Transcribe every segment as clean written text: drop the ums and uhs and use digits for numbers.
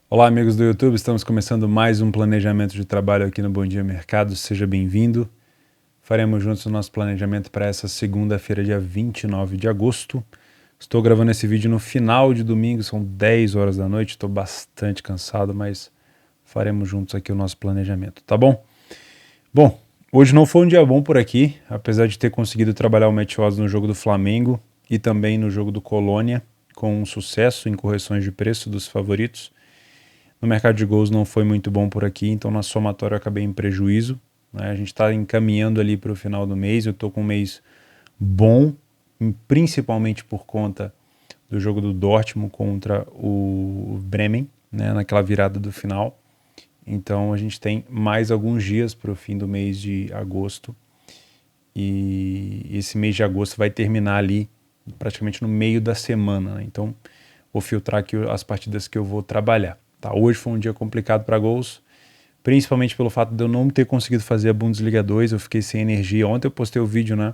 Olá, amigos do YouTube, estamos começando mais um planejamento de trabalho aqui no Bom Dia Mercado, seja bem-vindo. Faremos juntos o nosso planejamento para essa segunda-feira, dia 29 de agosto. Estou gravando esse vídeo no final de domingo, são 10 horas da noite, estou bastante cansado, mas faremos juntos aqui o nosso planejamento, tá bom? Bom, hoje não foi um dia bom por aqui, apesar de ter conseguido trabalhar o match odds no jogo do Flamengo e também no jogo do Colônia, com um sucesso em correções de preço dos favoritos. No mercado de gols não foi muito bom por aqui, então na somatória eu acabei em prejuízo, né? A gente está encaminhando ali para o final do mês, eu estou com um mês bom, principalmente por conta do jogo do Dortmund contra o Bremen, né, naquela virada do final. Então a gente tem mais alguns dias para o fim do mês de agosto, e esse mês de agosto vai terminar ali praticamente no meio da semana, né? Então vou filtrar aqui as partidas que eu vou trabalhar. Tá, hoje foi um dia complicado para gols, principalmente pelo fato de eu não ter conseguido fazer a Bundesliga 2, eu fiquei sem energia. Ontem eu postei o vídeo, né,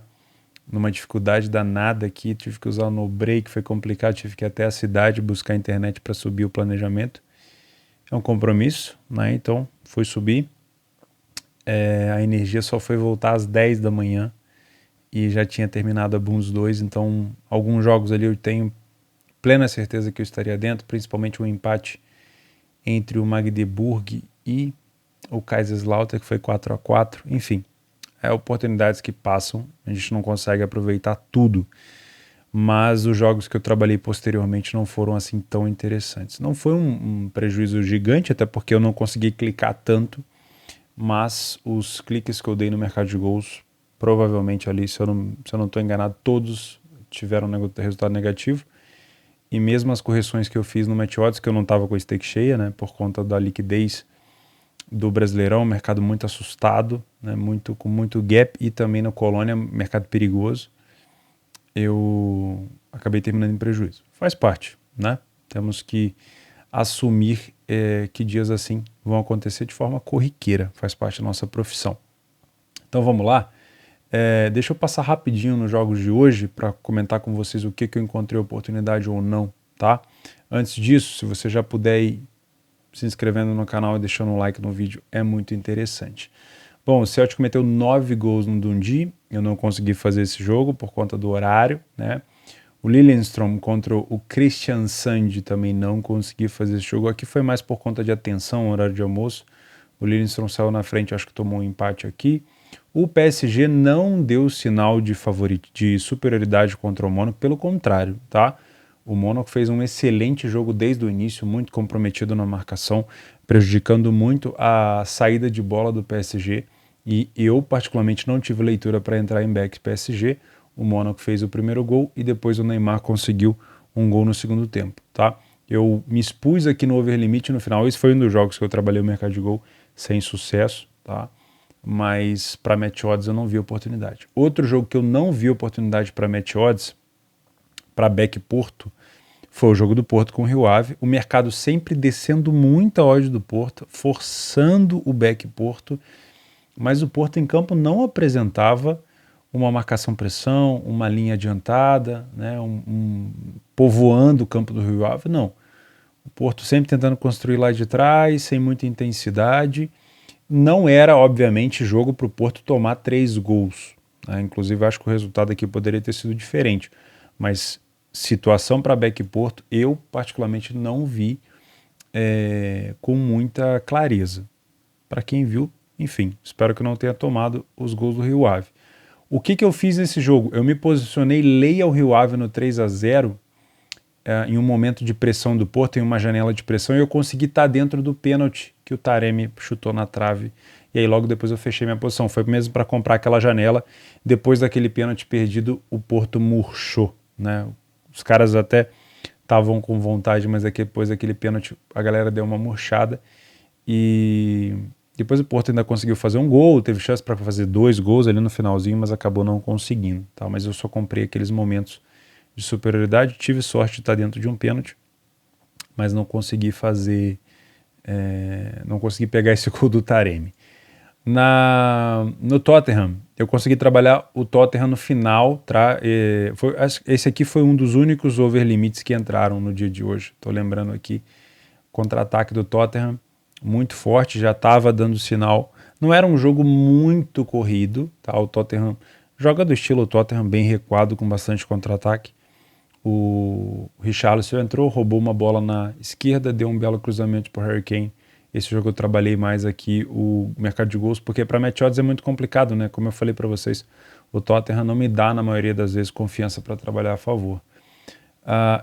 numa dificuldade danada aqui, tive que usar no break, foi complicado, tive que ir até a cidade buscar a internet para subir o planejamento. É um compromisso, né, então fui subir, a energia só foi voltar às 10 da manhã e já tinha terminado a Bundes 2, então alguns jogos ali eu tenho plena certeza que eu estaria dentro, principalmente o empate entre o Magdeburg e o Kaiserslautern, que foi 4-4, enfim, oportunidades que passam, a gente não consegue aproveitar tudo, mas os jogos que eu trabalhei posteriormente não foram assim tão interessantes. Não foi um prejuízo gigante, até porque eu não consegui clicar tanto, mas os cliques que eu dei no mercado de gols, provavelmente ali, se eu não estou enganado, todos tiveram resultado negativo. E mesmo as correções que eu fiz no match odds, que eu não estava com a stake cheia, né, por conta da liquidez do Brasileirão, mercado muito assustado, né, com muito gap, e também no Colônia, mercado perigoso, eu acabei terminando em prejuízo. Faz parte, né? Temos que assumir que dias assim vão acontecer de forma corriqueira, faz parte da nossa profissão. Então vamos lá. Deixa eu passar rapidinho nos jogos de hoje para comentar com vocês o que eu encontrei oportunidade ou não, tá? Antes disso, se você já puder ir se inscrevendo no canal e deixando um like no vídeo, é muito interessante. Bom, o Celtic meteu 9 gols no Dundee, eu não consegui fazer esse jogo por conta do horário, né? O Lillestrøm contra o Kristiansand também não consegui fazer esse jogo. Aqui foi mais por conta de atenção, horário de almoço. O Lillestrøm saiu na frente, acho que tomou um empate aqui. O PSG não deu sinal de superioridade contra o Mônaco, pelo contrário, tá? O Mônaco fez um excelente jogo desde o início, muito comprometido na marcação, prejudicando muito a saída de bola do PSG, e eu particularmente não tive leitura para entrar em back PSG. O Mônaco fez o primeiro gol e depois o Neymar conseguiu um gol no segundo tempo, tá? Eu me expus aqui no overlimit no final, esse foi um dos jogos que eu trabalhei o mercado de gol sem sucesso, tá? Mas para match odds eu não vi oportunidade. Outro jogo que eu não vi oportunidade para match odds, para back Porto, foi o jogo do Porto com o Rio Ave. O mercado sempre descendo muita odd do Porto, forçando o back Porto, mas o Porto em campo não apresentava uma marcação-pressão, uma linha adiantada, né, povoando o campo do Rio Ave, não. O Porto sempre tentando construir lá de trás, sem muita intensidade. Não era, obviamente, jogo para o Porto tomar 3 gols, né? Inclusive, acho que o resultado aqui poderia ter sido diferente. Mas situação para back Porto, eu particularmente não vi com muita clareza. Para quem viu, enfim, espero que não tenha tomado os gols do Rio Ave. O que eu fiz nesse jogo? Eu me posicionei leia ao Rio Ave no 3-0, em um momento de pressão do Porto, em uma janela de pressão, e eu consegui estar dentro do pênalti que o Taremi chutou na trave, e aí logo depois eu fechei minha posição. Foi mesmo para comprar aquela janela. Depois daquele pênalti perdido, o Porto murchou, né? Os caras até estavam com vontade, mas depois daquele pênalti a galera deu uma murchada, e depois o Porto ainda conseguiu fazer um gol, teve chance para fazer 2 gols ali no finalzinho, mas acabou não conseguindo, tá? Mas eu só comprei aqueles momentos de superioridade, tive sorte de estar dentro de um pênalti, mas não consegui fazer, não consegui pegar esse gol do Taremi. No Tottenham, eu consegui trabalhar o Tottenham no final, tá? Esse aqui foi um dos únicos over limits que entraram no dia de hoje, estou lembrando aqui, contra-ataque do Tottenham, muito forte, já estava dando sinal. Não era um jogo muito corrido, tá? O Tottenham joga do estilo Tottenham, bem recuado, com bastante contra-ataque. O Richarlison entrou, roubou uma bola na esquerda, deu um belo cruzamento para o Harry Kane. Esse jogo eu trabalhei mais aqui o mercado de gols, porque para match odds é muito complicado, né? Como eu falei para vocês, o Tottenham não me dá, na maioria das vezes, confiança para trabalhar a favor.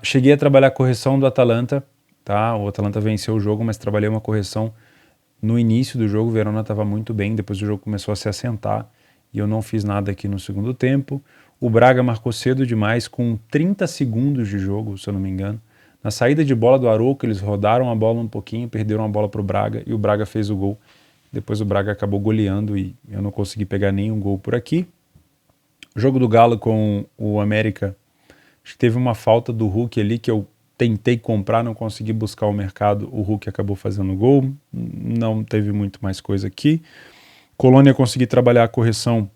Cheguei a trabalhar a correção do Atalanta, tá? O Atalanta venceu o jogo, mas trabalhei uma correção no início do jogo. O Verona estava muito bem, depois o jogo começou a se assentar e eu não fiz nada aqui no segundo tempo. O Braga marcou cedo demais, com 30 segundos de jogo, se eu não me engano. Na saída de bola do Arouca, eles rodaram a bola um pouquinho, perderam a bola para o Braga e o Braga fez o gol. Depois o Braga acabou goleando e eu não consegui pegar nenhum gol por aqui. O jogo do Galo com o América, acho que teve uma falta do Hulk ali que eu tentei comprar, não consegui buscar o mercado, o Hulk acabou fazendo gol, não teve muito mais coisa aqui. Colônia, consegui trabalhar a correção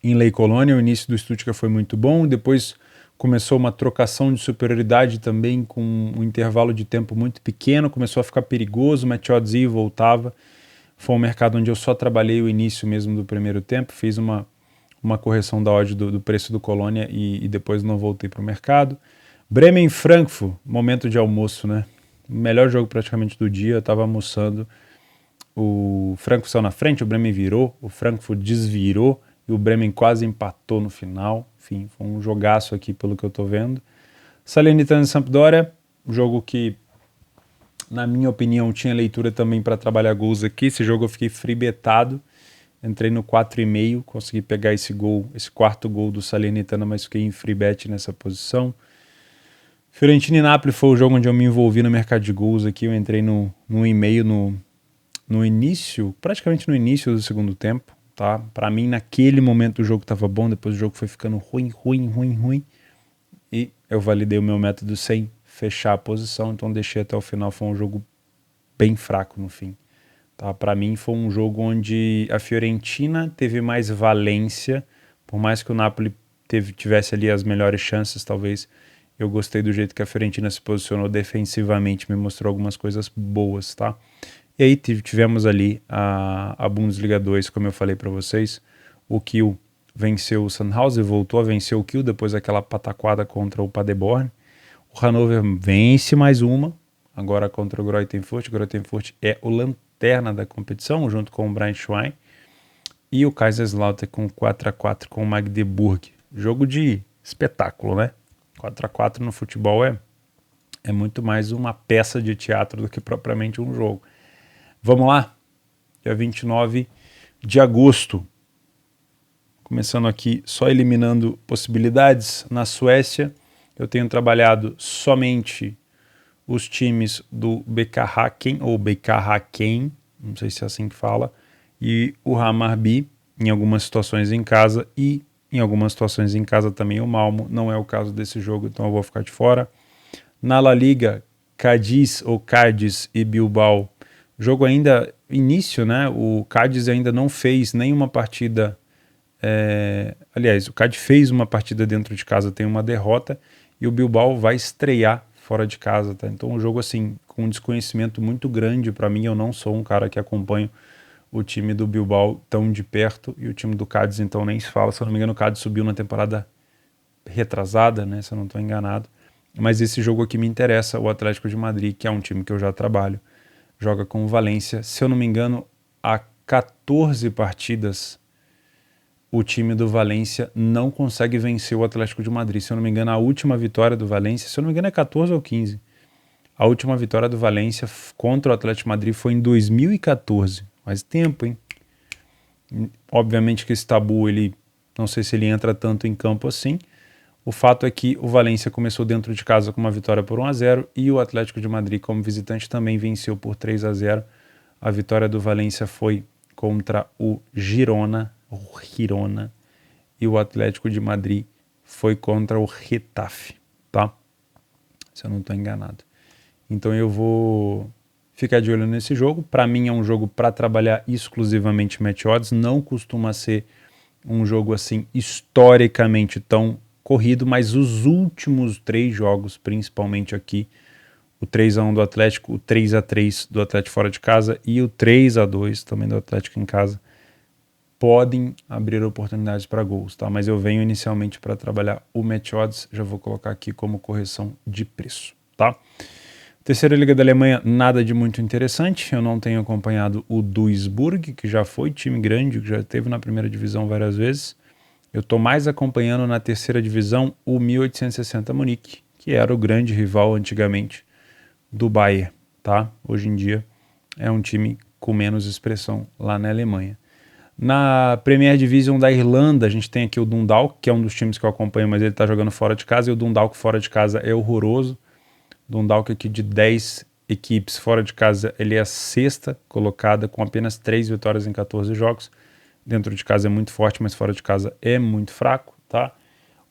em Lei Colônia, o início do Stuttgart foi muito bom, depois começou uma trocação de superioridade também com um intervalo de tempo muito pequeno, começou a ficar perigoso, o match odds ia e voltava. Foi um mercado onde eu só trabalhei o início mesmo do primeiro tempo, fiz uma correção da odd do preço do Colônia e depois não voltei para o mercado. Bremen-Frankfurt, momento de almoço, né? Melhor jogo praticamente do dia, eu estava almoçando, o Frankfurt saiu na frente, o Bremen virou, o Frankfurt desvirou e o Bremen quase empatou no final. Enfim, foi um jogaço aqui pelo que eu estou vendo. Salernitana e Sampdoria, um jogo que, na minha opinião, tinha leitura também para trabalhar gols aqui. Esse jogo eu fiquei free betado, entrei no 4,5, consegui pegar esse gol, esse quarto gol do Salernitana, mas fiquei em free bet nessa posição. Fiorentina e Napoli foi o jogo onde eu me envolvi no mercado de gols aqui. Eu entrei no 1,5 no início, praticamente no início do segundo tempo, tá? Para mim, naquele momento o jogo estava bom, depois o jogo foi ficando ruim, e eu validei o meu método sem fechar a posição, então deixei até o final. Foi um jogo bem fraco no fim, tá? Para mim foi um jogo onde a Fiorentina teve mais valência, por mais que o Napoli tivesse ali as melhores chances, talvez. Eu gostei do jeito que a Fiorentina se posicionou defensivamente, me mostrou algumas coisas boas, tá? E aí tivemos ali a Bundesliga 2, como eu falei para vocês. O Kiel venceu o Sandhausen, voltou a vencer o Kiel depois daquela pataquada contra o Paderborn. O Hannover vence mais uma, agora contra o Greuther Fürth. O Greuther Fürth é o lanterna da competição, junto com o Braunschweig. E o Kaiserslautern com 4-4 com o Magdeburg. Jogo de espetáculo, né? 4-4 no futebol é muito mais uma peça de teatro do que propriamente um jogo. Vamos lá? Dia 29 de agosto. Começando aqui, só eliminando possibilidades. Na Suécia, eu tenho trabalhado somente os times do BK Häcken, ou BK Häcken, não sei se é assim que fala, e o Hammarby, em algumas situações em casa, e em algumas situações em casa também o Malmo. Não é o caso desse jogo, então eu vou ficar de fora. Na La Liga, Cádiz e Bilbao. Jogo ainda início, né? O Cádiz ainda não fez nenhuma partida. Aliás, o Cádiz fez uma partida dentro de casa, tem uma derrota, e o Bilbao vai estrear fora de casa, tá? Então um jogo assim, com um desconhecimento muito grande para mim. Eu não sou um cara que acompanho o time do Bilbao tão de perto, e o time do Cádiz então nem se fala. Se eu não me engano, o Cádiz subiu na temporada retrasada, né? Se eu não estou enganado. Mas esse jogo aqui me interessa, o Atlético de Madrid, que é um time que eu já trabalho, joga com o Valência. Se eu não me engano, há 14 partidas o time do Valência não consegue vencer o Atlético de Madrid. Se eu não me engano, a última vitória do Valência, se eu não me engano é 14 ou 15. A última vitória do Valência contra o Atlético de Madrid foi em 2014. Faz tempo, hein? Obviamente que esse tabu, não sei se ele entra tanto em campo assim. O fato é que o Valência começou dentro de casa com uma vitória por 1-0 e o Atlético de Madrid, como visitante, também venceu por 3-0. A vitória do Valência foi contra o Girona, e o Atlético de Madrid foi contra o Getafe, tá? Se eu não estou enganado. Então eu vou ficar de olho nesse jogo. Para mim é um jogo para trabalhar exclusivamente match odds. Não costuma ser um jogo assim historicamente tão corrido, mas os últimos 3 jogos, principalmente aqui, o 3-1 do Atlético, o 3-3 do Atlético fora de casa e o 3-2 também do Atlético em casa podem abrir oportunidades para gols, tá? Mas eu venho inicialmente para trabalhar o match odds, já vou colocar aqui como correção de preço, tá? Terceira Liga da Alemanha, nada de muito interessante, eu não tenho acompanhado o Duisburg, que já foi time grande, que já esteve na primeira divisão várias vezes. Eu estou mais acompanhando na terceira divisão o 1860 Munique, que era o grande rival antigamente do Bayern, tá? Hoje em dia é um time com menos expressão lá na Alemanha. Na Premier Division da Irlanda, a gente tem aqui o Dundalk, que é um dos times que eu acompanho, mas ele está jogando fora de casa, e o Dundalk fora de casa é horroroso. Dundalk aqui de 10 equipes fora de casa, ele é a sexta colocada, com apenas 3 vitórias em 14 jogos. Dentro de casa é muito forte, mas fora de casa é muito fraco, tá?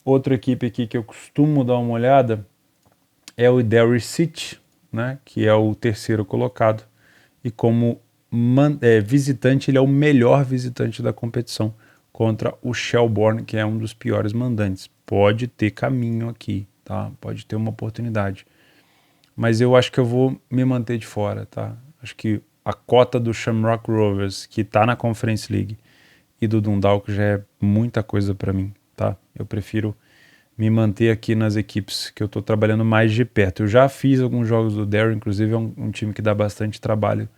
Outra equipe aqui que eu costumo dar uma olhada é o Derry City, né, que é o terceiro colocado, e como visitante, ele é o melhor visitante da competição contra o Shelbourne, que é um dos piores mandantes. Pode ter caminho aqui, tá? Pode ter uma oportunidade. Mas eu acho que eu vou me manter de fora, tá? Acho que a cota do Shamrock Rovers, que tá na Conference League, e do Dundalk já é muita coisa para mim, tá? Eu prefiro me manter aqui nas equipes que eu tô trabalhando mais de perto. Eu já fiz alguns jogos do Derry, inclusive é um time que dá bastante trabalho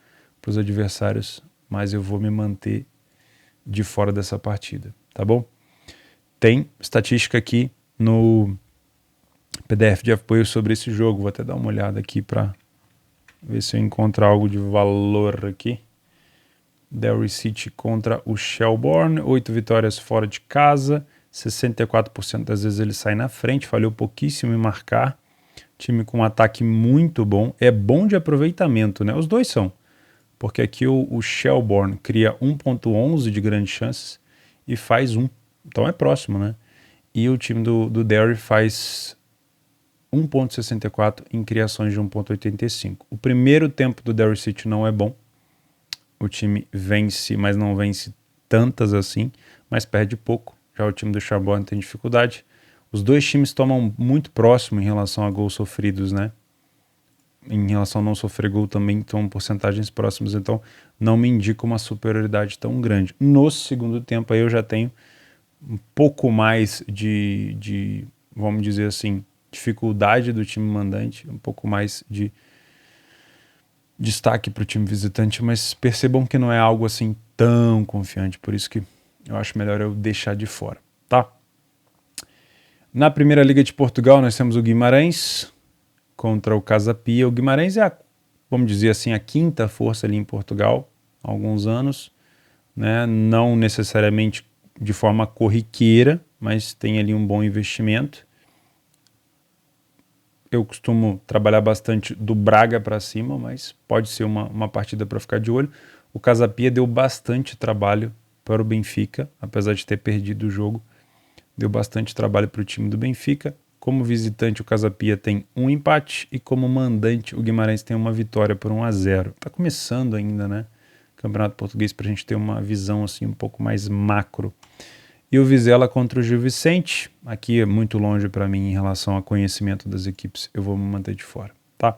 para os adversários, mas eu vou me manter de fora dessa partida, tá bom? Tem estatística aqui no PDF de apoio sobre esse jogo, vou até dar uma olhada aqui para ver se eu encontro algo de valor aqui. Derry City contra o Shelbourne, 8 vitórias fora de casa, 64% das vezes ele sai na frente, falhou pouquíssimo em marcar, time com um ataque muito bom, é bom de aproveitamento, né? Os dois são, porque aqui o Shelbourne cria 1.11 de grandes chances e faz 1, então é próximo, né? E o time do Derry faz 1.64 em criações de 1.85. O primeiro tempo do Derry City não é bom, o time vence, mas não vence tantas assim, mas perde pouco. Já o time do Shelbourne tem dificuldade. Os dois times tomam muito próximo em relação a gols sofridos, né? Em relação a não sofrer gol também tomam porcentagens próximas, então não me indica uma superioridade tão grande. No segundo tempo aí eu já tenho um pouco mais de vamos dizer assim, dificuldade do time mandante, um pouco mais de destaque para o time visitante, mas percebam que não é algo assim tão confiante, por isso que eu acho melhor eu deixar de fora, tá? Na Primeira Liga de Portugal nós temos o Guimarães contra o Casa Pia. O Guimarães é, vamos dizer assim, a quinta força ali em Portugal há alguns anos, né? Não necessariamente de forma corriqueira, mas tem ali um bom investimento. Eu costumo trabalhar bastante do Braga para cima, mas pode ser uma partida para ficar de olho. O Casa Pia deu bastante trabalho para o Benfica, apesar de ter perdido o jogo. Deu bastante trabalho para o time do Benfica. Como visitante, o Casa Pia tem um empate e como mandante, o Guimarães tem uma vitória por 1-0. Está começando ainda, né? Campeonato Português, para a gente ter uma visão assim um pouco mais macro. E o Vizela contra o Gil Vicente, aqui é muito longe para mim em relação ao conhecimento das equipes, eu vou me manter de fora, tá?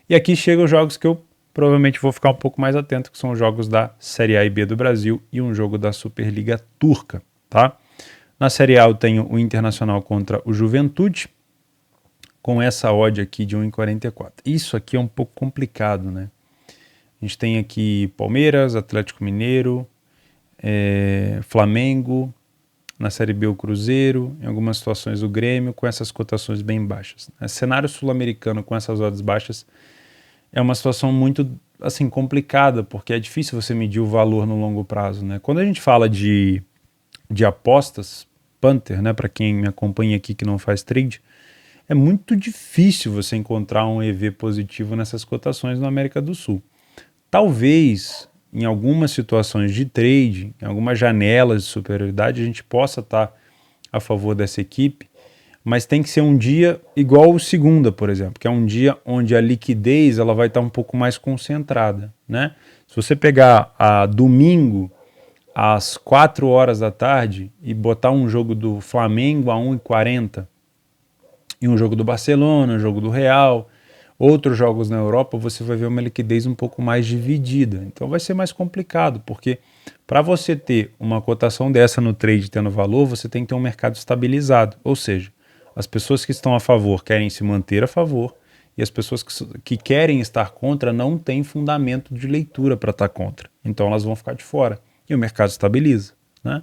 E aqui chegam os jogos que eu provavelmente vou ficar um pouco mais atento, que são os jogos da Série A e B do Brasil e um jogo da Superliga Turca, tá? Na Série A eu tenho o Internacional contra o Juventude, com essa odd aqui de 1,44. Isso aqui é um pouco complicado, né? A gente tem aqui Palmeiras, Atlético Mineiro, Flamengo, na Série B o Cruzeiro, em algumas situações o Grêmio, com essas cotações bem baixas. Cenário sul-americano com essas odds baixas é uma situação muito assim, complicada, porque é difícil você medir o valor no longo prazo, né? Quando a gente fala de apostas, Panther, né, para quem me acompanha aqui que não faz trade, é muito difícil você encontrar um EV positivo nessas cotações na América do Sul. Talvez em algumas situações de trade, em algumas janelas de superioridade, a gente possa estar a favor dessa equipe, mas tem que ser um dia igual o segunda, por exemplo, que é um dia onde a liquidez ela vai estar um pouco mais concentrada, né? Se você pegar a domingo às 4 horas da tarde e botar um jogo do Flamengo a 1,40 e um jogo do Barcelona, um jogo do Real, Outros jogos na Europa você vai ver uma liquidez um pouco mais dividida, então vai ser mais complicado, porque para você ter uma cotação dessa no trade tendo valor, você tem que ter um mercado estabilizado, ou seja, as pessoas que estão a favor querem se manter a favor e as pessoas que querem estar contra não têm fundamento de leitura para estar contra, então elas vão ficar de fora e o mercado estabiliza, né?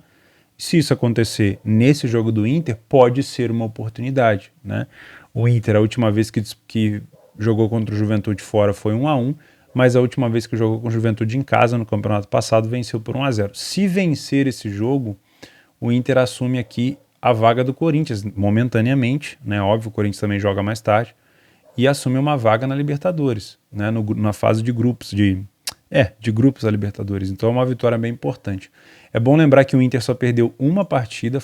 Se isso acontecer nesse jogo do Inter, pode ser uma oportunidade, né? O Inter, a última vez que jogou contra o Juventude fora foi 1-1, mas a última vez que jogou com o Juventude em casa, no campeonato passado, venceu por 1-0. Se vencer esse jogo, o Inter assume aqui a vaga do Corinthians, momentaneamente, né? Óbvio, o Corinthians também joga mais tarde, e assume uma vaga na Libertadores, né? Na fase de grupos, de grupos da Libertadores. Então é uma vitória bem importante. É bom lembrar que o Inter só perdeu uma partida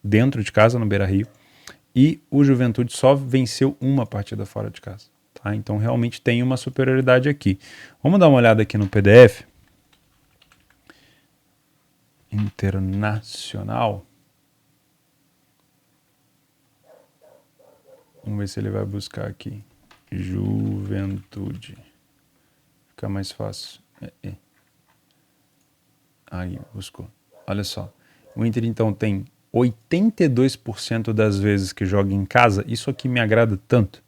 dentro de casa, no Beira-Rio, e o Juventude só venceu uma partida fora de casa. Tá? Então realmente tem uma superioridade aqui. Vamos dar uma olhada aqui no PDF. Internacional. Vamos ver se ele vai buscar aqui. Juventude. Fica mais fácil. Aí, buscou. Olha só. O Inter, então, tem 82% das vezes que joga em casa. Isso aqui me agrada tanto.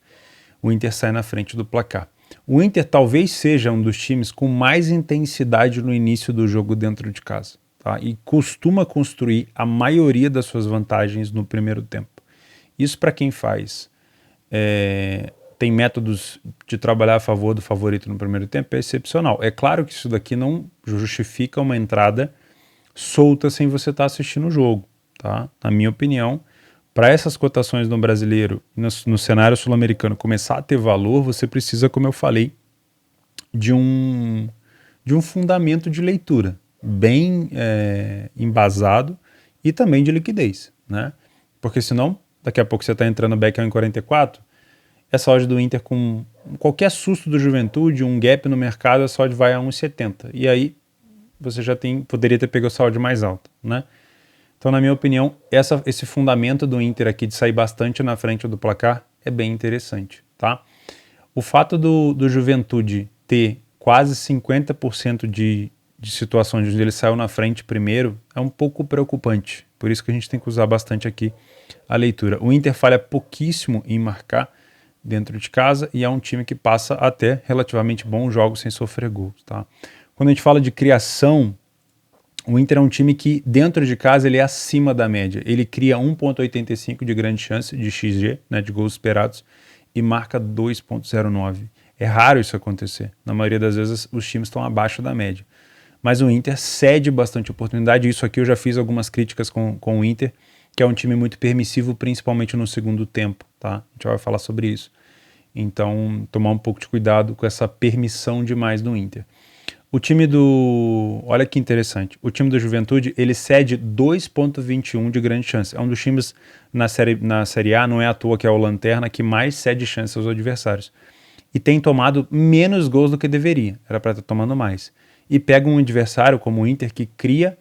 O Inter sai na frente do placar. O Inter talvez seja um dos times com mais intensidade no início do jogo dentro de casa. Tá? E costuma construir a maioria das suas vantagens no primeiro tempo. Isso para quem faz... tem métodos de trabalhar a favor do favorito no primeiro tempo, é excepcional. É claro que isso daqui não justifica uma entrada solta sem você estar assistindo o jogo, tá? Na minha opinião, para essas cotações no brasileiro, no cenário sul-americano começar a ter valor, você precisa, como eu falei, de um fundamento de leitura bem embasado e também de liquidez, né? Porque senão, daqui a pouco você está entrando back em 44, essa odd do Inter com qualquer susto do Juventude, um gap no mercado, essa odd vai a 1,70. E aí você já poderia ter pego essa odd mais alta, né? Então, na minha opinião, esse fundamento do Inter aqui de sair bastante na frente do placar é bem interessante, tá? O fato do Juventude ter quase 50% de situações onde ele saiu na frente primeiro é um pouco preocupante. Por isso que a gente tem que usar bastante aqui a leitura. O Inter falha pouquíssimo em marcar dentro de casa e é um time que passa até relativamente bons jogos sem sofrer gols, tá? Quando a gente fala de criação, o Inter é um time que dentro de casa ele é acima da média. Ele cria 1,85 de grande chance de XG, né, de gols esperados, e marca 2,09. É raro isso acontecer. Na maioria das vezes os times estão abaixo da média. Mas o Inter cede bastante oportunidade. Isso aqui eu já fiz algumas críticas com o Inter, que é um time muito permissivo, principalmente no segundo tempo, tá? A gente vai falar sobre isso. Então, tomar um pouco de cuidado com essa permissão demais do Inter. O time olha que interessante. O time do Juventude, ele cede 2,21 de grande chance. É um dos times na série A, não é à toa que é o Lanterna, que mais cede chance aos adversários. E tem tomado menos gols do que deveria. Era para estar tomando mais. E pega um adversário como o Inter, que cria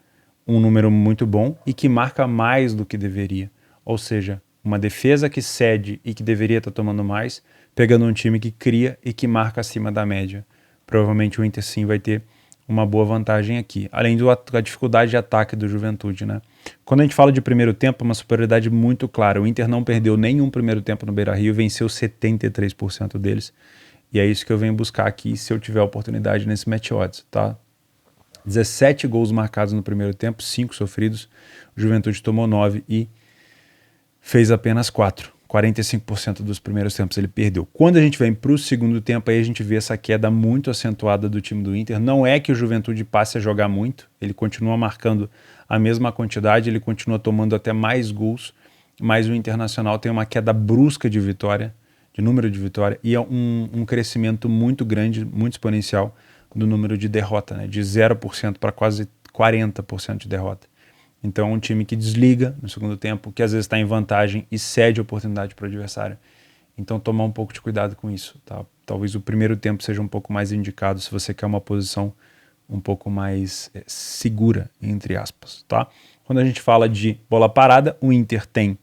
um número muito bom e que marca mais do que deveria. Ou seja, uma defesa que cede e que deveria estar tomando mais, pegando um time que cria e que marca acima da média. Provavelmente o Inter sim vai ter uma boa vantagem aqui. Além da dificuldade de ataque do Juventude, né? Quando a gente fala de primeiro tempo, é uma superioridade muito clara. O Inter não perdeu nenhum primeiro tempo no Beira-Rio, venceu 73% deles. E é isso que eu venho buscar aqui se eu tiver oportunidade nesse match odds, tá? 17 gols marcados no primeiro tempo, 5 sofridos. O Juventude tomou 9 e fez apenas 4. 45% dos primeiros tempos ele perdeu. Quando a gente vem para o segundo tempo, aí a gente vê essa queda muito acentuada do time do Inter. Não é que o Juventude passe a jogar muito, ele continua marcando a mesma quantidade, ele continua tomando até mais gols, mas o Internacional tem uma queda brusca de vitória, de número de vitória, e é um crescimento muito grande, muito exponencial do número de derrota, né? De 0% para quase 40% de derrota. Então é um time que desliga no segundo tempo, que às vezes está em vantagem e cede oportunidade para o adversário. Então tomar um pouco de cuidado com isso, tá? Talvez o primeiro tempo seja um pouco mais indicado se você quer uma posição um pouco mais segura, entre aspas, tá? Quando a gente fala de bola parada, o Inter tem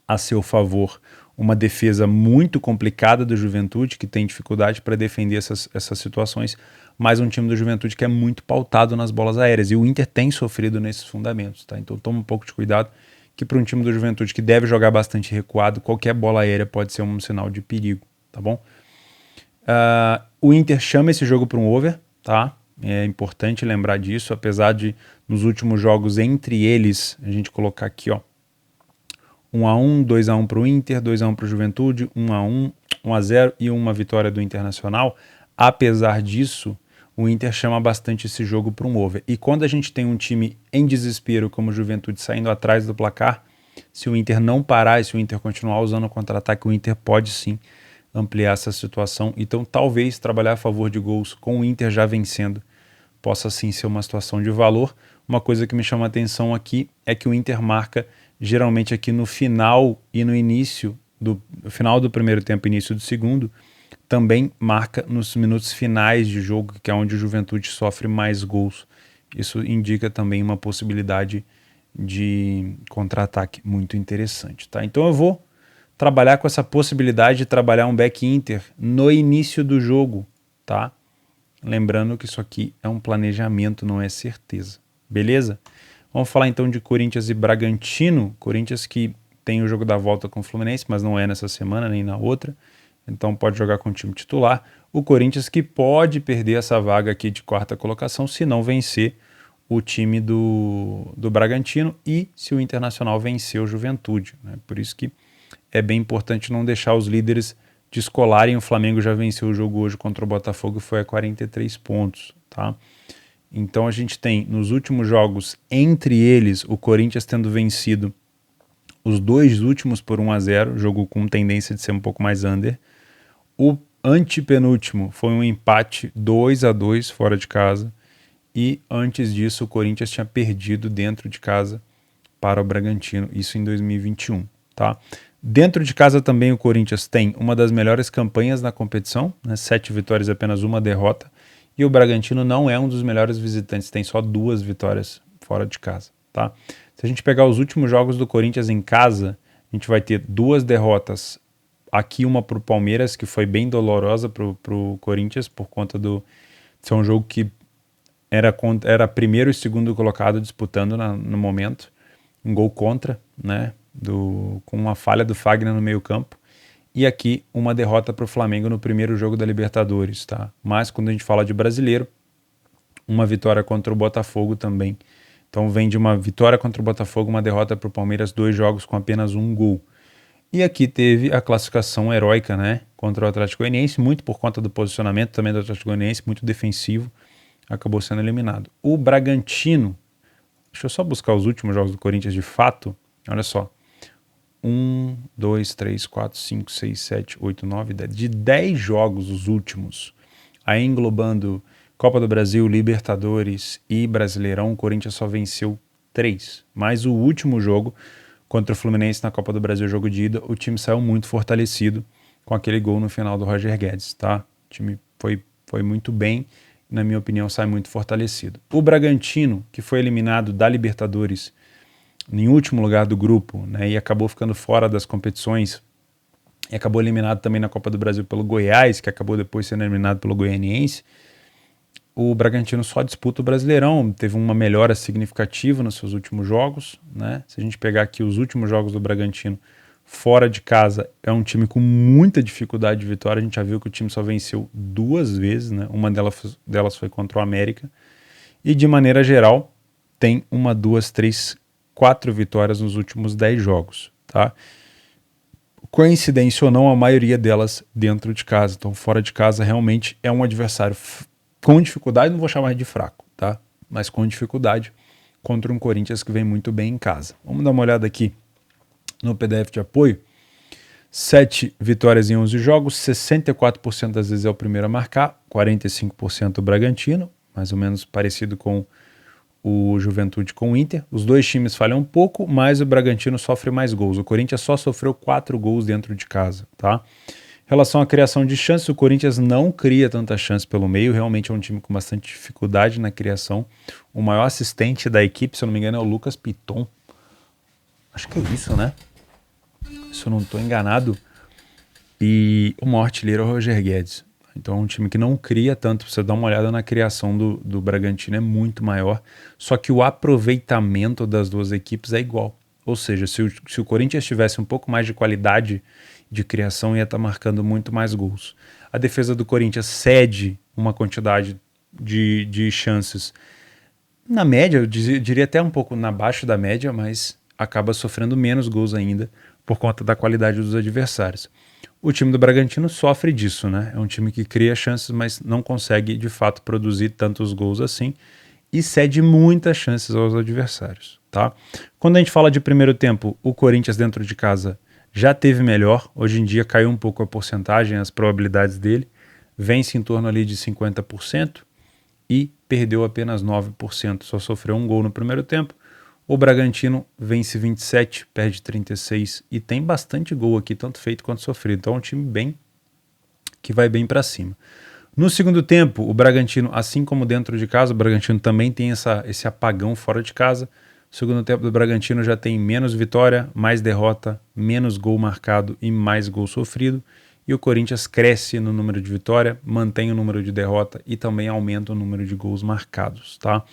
a seu favor uma defesa muito complicada do Juventude, que tem dificuldade para defender essas situações, mas um time do Juventude que é muito pautado nas bolas aéreas, e o Inter tem sofrido nesses fundamentos, tá? Então toma um pouco de cuidado, que para um time do Juventude que deve jogar bastante recuado, qualquer bola aérea pode ser um sinal de perigo, tá bom? O Inter chama esse jogo para um over, tá? É importante lembrar disso, apesar de nos últimos jogos entre eles, a gente colocar aqui, ó, 1-1, 2-1 para o Inter, 2-1 para o Juventude, 1-1, 1-0 e uma vitória do Internacional. Apesar disso, o Inter chama bastante esse jogo para um over. E quando a gente tem um time em desespero como o Juventude saindo atrás do placar, se o Inter não parar e se o Inter continuar usando o contra-ataque, o Inter pode sim ampliar essa situação. Então talvez trabalhar a favor de gols com o Inter já vencendo possa sim ser uma situação de valor. Uma coisa que me chama a atenção aqui é que o Inter marca geralmente aqui no final e no início do final do primeiro tempo, início do segundo, também marca nos minutos finais de jogo, que é onde o Juventude sofre mais gols. Isso indica também uma possibilidade de contra-ataque muito interessante, tá? Então eu vou trabalhar com essa possibilidade de trabalhar um back Inter no início do jogo, tá? Lembrando que isso aqui é um planejamento, não é certeza. Beleza? Vamos falar então de Corinthians e Bragantino. Corinthians que tem o jogo da volta com o Fluminense, mas não é nessa semana nem na outra. Então pode jogar com o time titular. O Corinthians que pode perder essa vaga aqui de quarta colocação se não vencer o time do Bragantino e se o Internacional vencer o Juventude, né? Por isso que é bem importante não deixar os líderes descolarem. O Flamengo já venceu o jogo hoje contra o Botafogo e foi a 43 pontos, tá? Então a gente tem nos últimos jogos, entre eles, o Corinthians tendo vencido os dois últimos por 1-0, jogo com tendência de ser um pouco mais under. O antepenúltimo foi um empate 2-2 fora de casa. E antes disso o Corinthians tinha perdido dentro de casa para o Bragantino, isso em 2021, tá? Dentro de casa também o Corinthians tem uma das melhores campanhas na competição, né? 7 vitórias e apenas uma derrota. E o Bragantino não é um dos melhores visitantes, tem só 2 vitórias fora de casa, tá? Se a gente pegar os últimos jogos do Corinthians em casa, a gente vai ter 2 derrotas. Aqui uma para o Palmeiras, que foi bem dolorosa para o Corinthians, por conta de ser um jogo que era primeiro e segundo colocado disputando no momento. Um gol contra, né? Com uma falha do Fagner no meio campo. E aqui uma derrota para o Flamengo no primeiro jogo da Libertadores, tá? Mas quando a gente fala de brasileiro, uma vitória contra o Botafogo também. Então vem de uma vitória contra o Botafogo, uma derrota para o Palmeiras, 2 jogos com apenas 1 gol. E aqui teve a classificação heróica, né? Contra o Atlético Goianiense, muito por conta do posicionamento também do Atlético Goianiense, muito defensivo, acabou sendo eliminado. O Bragantino, deixa eu só buscar os últimos jogos do Corinthians de fato, olha só. 1, 2, 3, 4, 5, 6, 7, 8, 9, 10. De 10 jogos, os últimos, aí englobando Copa do Brasil, Libertadores e Brasileirão, o Corinthians só venceu 3. Mas o último jogo, contra o Fluminense na Copa do Brasil, jogo de ida, o time saiu muito fortalecido com aquele gol no final do Roger Guedes, tá? O time foi muito bem, na minha opinião, sai muito fortalecido. O Bragantino, que foi eliminado da Libertadores em último lugar do grupo, né, e acabou ficando fora das competições, e acabou eliminado também na Copa do Brasil pelo Goiás, que acabou depois sendo eliminado pelo Goianiense. O Bragantino só disputa o Brasileirão, teve uma melhora significativa nos seus últimos jogos, né? Se a gente pegar aqui os últimos jogos do Bragantino fora de casa, é um time com muita dificuldade de vitória. A gente já viu que o time só venceu 2 vezes, né? Uma delas foi contra o América. E de maneira geral, tem 1, 2, 3, 4 vitórias nos últimos 10 jogos, tá? Coincidência ou não, a maioria delas dentro de casa. Então, fora de casa, realmente é um adversário com dificuldade, não vou chamar de fraco, tá? Mas com dificuldade contra um Corinthians que vem muito bem em casa. Vamos dar uma olhada aqui no PDF de apoio. 7 vitórias em 11 jogos, 64% das vezes é o primeiro a marcar, 45% o Bragantino, mais ou menos parecido com o Juventude com o Inter. Os dois times falham um pouco, mas o Bragantino sofre mais gols. O Corinthians só sofreu 4 gols dentro de casa, tá? Em relação à criação de chances, o Corinthians não cria tanta chance pelo meio, realmente é um time com bastante dificuldade na criação. O maior assistente da equipe, se eu não me engano, é o Lucas Piton. Acho que é isso, né? se eu não estou enganado, e o maior artilheiro é o Roger Guedes. Então é um time que não cria tanto. Você dá uma olhada na criação do Bragantino, é muito maior. Só que o aproveitamento das duas equipes é igual. Ou seja, se o Corinthians tivesse um pouco mais de qualidade de criação, ia estar marcando muito mais gols. A defesa do Corinthians cede uma quantidade de chances na média, eu diria até um pouco abaixo da média, mas acaba sofrendo menos gols ainda por conta da qualidade dos adversários. O time do Bragantino sofre disso, né? É um time que cria chances, mas não consegue de fato produzir tantos gols assim e cede muitas chances aos adversários, tá? Quando a gente fala de primeiro tempo, o Corinthians dentro de casa já teve melhor. Hoje em dia caiu um pouco a porcentagem, as probabilidades dele. Vence em torno ali de 50% e perdeu apenas 9%. Só sofreu um gol no primeiro tempo. O Bragantino vence 27, perde 36 e tem bastante gol aqui, tanto feito quanto sofrido. Então é um time bem que vai bem para cima. No segundo tempo, o Bragantino, assim como dentro de casa, o Bragantino também tem esse apagão fora de casa. O segundo tempo do Bragantino já tem menos vitória, mais derrota, menos gol marcado e mais gol sofrido. E o Corinthians cresce no número de vitória, mantém o número de derrota e também aumenta o número de gols marcados, tá?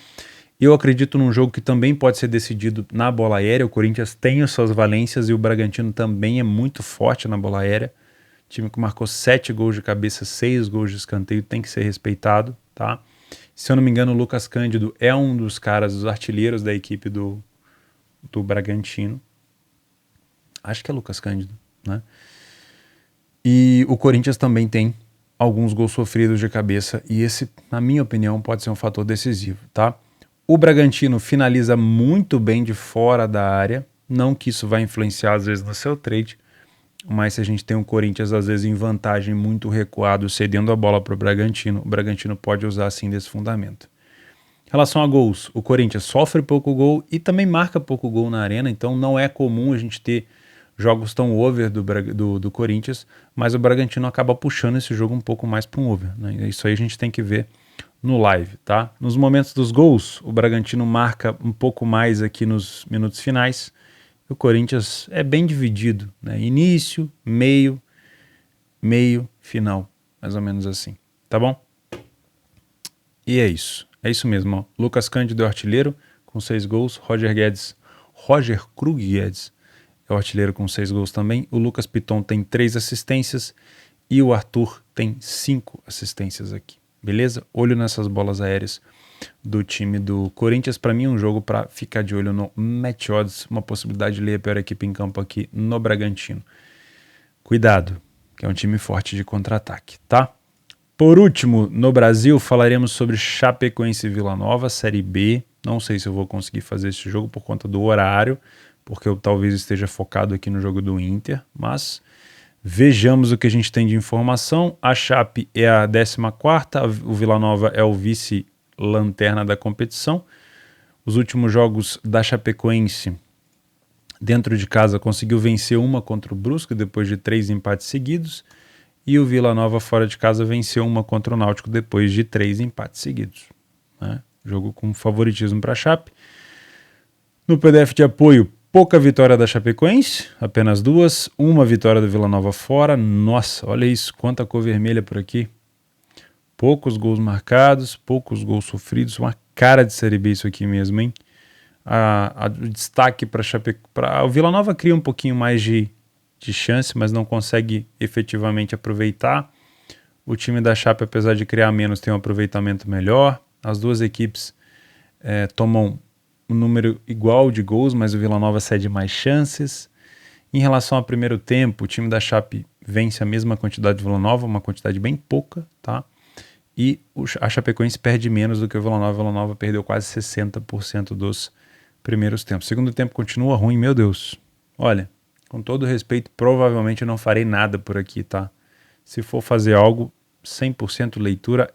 Eu acredito num jogo que também pode ser decidido na bola aérea. O Corinthians tem as suas valências e o Bragantino também é muito forte na bola aérea. O time que marcou 7 gols de cabeça, 6 gols de escanteio, tem que ser respeitado, tá? Se eu não me engano, o Lucas Cândido é um dos caras, dos artilheiros da equipe do Bragantino. Acho que é Lucas Cândido, né? E o Corinthians também tem alguns gols sofridos de cabeça e esse, na minha opinião, pode ser um fator decisivo, tá? O Bragantino finaliza muito bem de fora da área, não que isso vai influenciar às vezes no seu trade, mas se a gente tem o Corinthians às vezes em vantagem muito recuado, cedendo a bola para o Bragantino pode usar assim desse fundamento. Em relação a gols, o Corinthians sofre pouco gol e também marca pouco gol na arena, então não é comum a gente ter jogos tão over do Corinthians, mas o Bragantino acaba puxando esse jogo um pouco mais para um over, né? Isso aí a gente tem que ver no live, tá? Nos momentos dos gols, o Bragantino marca um pouco mais aqui nos minutos finais. O Corinthians é bem dividido, né? Início, meio, final, mais ou menos assim, tá bom? E é isso mesmo, ó. Lucas Cândido é o artilheiro com 6 gols, Roger Krug Guedes é o artilheiro com 6 gols também, o Lucas Piton tem 3 assistências e o Arthur tem 5 assistências aqui. Beleza? Olho nessas bolas aéreas do time do Corinthians. Para mim, um jogo para ficar de olho no match odds, uma possibilidade de ler a pior equipe em campo aqui no Bragantino. Cuidado, que é um time forte de contra-ataque, tá? Por último, no Brasil, falaremos sobre Chapecoense e Vila Nova, Série B. Não sei se eu vou conseguir fazer esse jogo por conta do horário, porque eu talvez esteja focado aqui no jogo do Inter, mas vejamos o que a gente tem de informação. A Chape é a 14ª, o Vila Nova é o vice-lanterna da competição. Os últimos jogos da Chapecoense dentro de casa conseguiu vencer uma contra o Brusque depois de 3 empates seguidos. E o Vila Nova fora de casa venceu uma contra o Náutico depois de 3 empates seguidos, né? Jogo com favoritismo para a Chape. No PDF de apoio, pouca vitória da Chapecoense, apenas 2. Uma vitória do Vila Nova fora. Nossa, olha isso, quanta cor vermelha por aqui. Poucos gols marcados, poucos gols sofridos. Uma cara de Série B isso aqui mesmo, hein? O destaque para o Vila Nova cria um pouquinho mais de chance, mas não consegue efetivamente aproveitar. O time da Chape, apesar de criar menos, tem um aproveitamento melhor. As duas equipes tomam um número igual de gols, mas o Vila Nova cede mais chances. Em relação ao primeiro tempo, o time da Chape vence a mesma quantidade de Vila Nova, uma quantidade bem pouca, tá? E a Chapecoense perde menos do que o Vila Nova. O Vila Nova perdeu quase 60% dos primeiros tempos. O segundo tempo continua ruim, meu Deus. Olha, com todo respeito, provavelmente eu não farei nada por aqui, tá? Se for fazer algo, 100% leitura.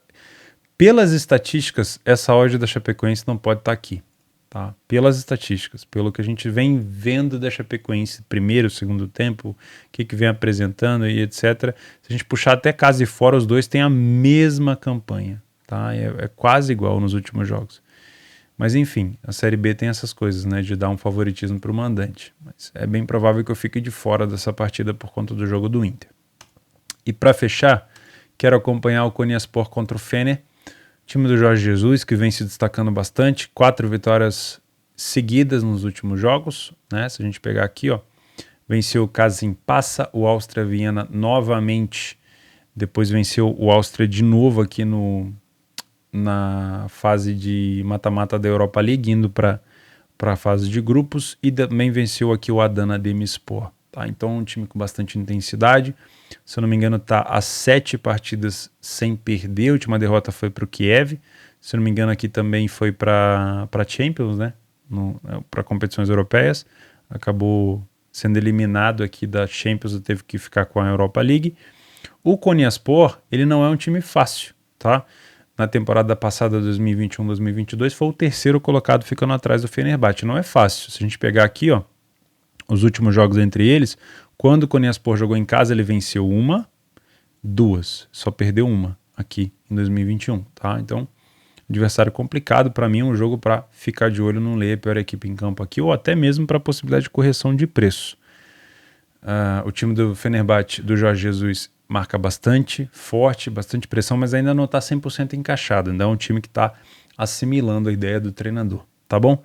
Pelas estatísticas, essa odd da Chapecoense não pode estar aqui, tá? Pelas estatísticas, pelo que a gente vem vendo da Chapecoense, primeiro, segundo tempo, o que vem apresentando e etc. Se a gente puxar até casa e fora, os dois têm a mesma campanha, tá? É quase igual nos últimos jogos. Mas enfim, a Série B tem essas coisas, né, de dar um favoritismo para o mandante. Mas é bem provável que eu fique de fora dessa partida por conta do jogo do Inter. E para fechar, quero acompanhar o Konyaspor contra o Fener, time do Jorge Jesus, que vem se destacando bastante, 4 vitórias seguidas nos últimos jogos, né? Se a gente pegar aqui, ó, venceu o Kasimpasa, o Áustria Viena novamente, depois venceu o Áustria de novo aqui na fase de mata-mata da Europa League, indo para a fase de grupos, e também venceu aqui o Adana Demirspor. Tá? Então um time com bastante intensidade, se eu não me engano está a 7 partidas sem perder, a última derrota foi para o Kiev, se eu não me engano aqui também foi para Champions, né? Para competições europeias, acabou sendo eliminado aqui da Champions e teve que ficar com a Europa League. O Konyaspor, ele não é um time fácil, tá? Na temporada passada, 2021-2022, foi o terceiro colocado ficando atrás do Fenerbahçe. Não é fácil. Se a gente pegar aqui, ó, os últimos jogos entre eles, quando o Konyaspor jogou em casa, ele venceu 1, 2, só perdeu 1 aqui em 2021, tá? Então, adversário complicado para mim, um jogo para ficar de olho, não ler a pior equipe em campo aqui, ou até mesmo para a possibilidade de correção de preço. O time do Fenerbahçe, do Jorge Jesus, marca bastante forte, bastante pressão, mas ainda não está 100% encaixado. Ainda é um time que está assimilando a ideia do treinador, tá bom?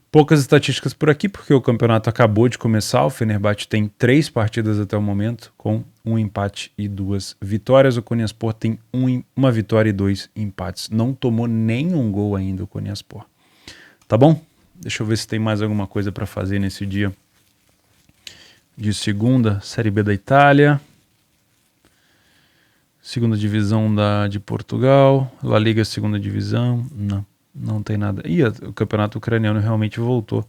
Poucas estatísticas por aqui, porque o campeonato acabou de começar. O Fenerbahçe tem 3 partidas até o momento, com 1 empate e 2 vitórias. O Konyaspor tem 1 vitória e 2 empates. Não tomou nenhum gol ainda o Konyaspor. Tá bom? Deixa eu ver se tem mais alguma coisa para fazer nesse dia de segunda. Série B da Itália. Segunda divisão de Portugal. La Liga segunda divisão. Não tem nada. E o campeonato ucraniano realmente voltou,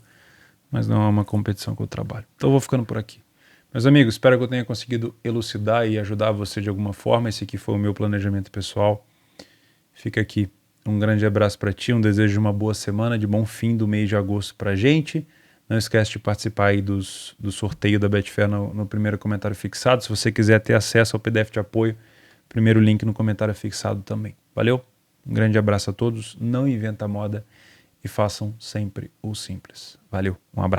mas não é uma competição que eu trabalho. Então eu vou ficando por aqui. Meus amigos, espero que eu tenha conseguido elucidar e ajudar você de alguma forma. Esse aqui foi o meu planejamento pessoal. Fica aqui um grande abraço para ti, um desejo de uma boa semana, de bom fim do mês de agosto para a gente. Não esquece de participar aí do sorteio da Betfair no primeiro comentário fixado. Se você quiser ter acesso ao PDF de apoio, primeiro link no comentário fixado também. Valeu? Um grande abraço a todos. Não inventa moda e façam sempre o simples. Valeu, um abraço.